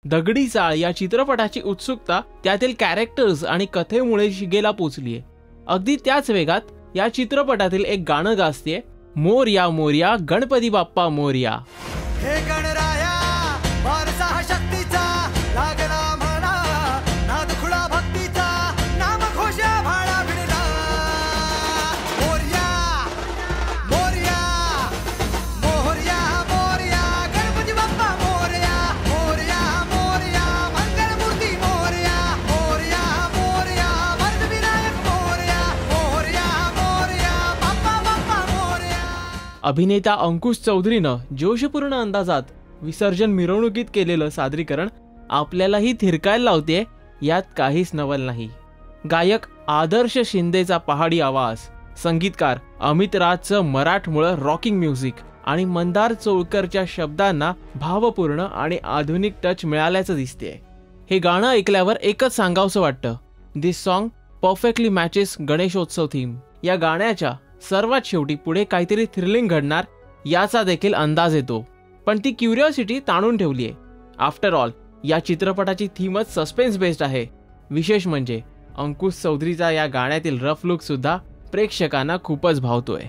दगडी चाळ या चित्रपटाची उत्सुकता त्यातील कॅरेक्टर्स आणि कथेमुळे शिगेला पोचलीये। अगदी त्याच वेगात या चित्रपटातील एक गाणं गाजतेय, मोरया मोरया गणपती बाप्पा मोरया। हे गणराया वारसा शक्तीचा लागला म्हणा, नाद खुळा भक्तीचा नाम घोषा भाळा भिडला। मोरया मोरया मोरया मोरया गणपती बाप्पा मोरया, मोरया मोरया मंगलमूर्ती मोरया, मोरया मोरया वरदविनायक मोरया, मोरया मोरया बाप्पा बाप्पा मोरया। अभिनेता अंकुश चौधरीनं जोशपूर्ण अंदाजात विसर्जन मिरवणुकीत केलेलं सादरीकरण आपल्यालाही थिरकायला लावते, यात काहीच नवल नाही। गायक आदर्श शिंदेचा पहाडी आवाज, संगीतकार अमित राजचं मराठमोळं रॉकिंग म्युझिक आणि मंदार चोळकरच्या शब्दांना भावपूर्ण आणि आधुनिक टच मिळाल्याचं दिसतेय। हे गाणं ऐकल्यावर एकच सांगावंसं वाटतं, this song perfectly matches Ganeshotsav theme. या गाण्याच्या सर्वात शेवटी पुढे काहीतरी थ्रिलिंग घडणार याचा देखील अंदाज येतो, पण ती क्युरिओसिटी ताणून ठेवलीये। आफ्टर ऑल या चित्रपटाची थीमच सस्पेन्स बेस्ड आहे। विशेष म्हणजे अंकुश चौधरीचा या गाण्यातील रफ लुक सुद्धा प्रेक्षकांना खूपच भावतोय।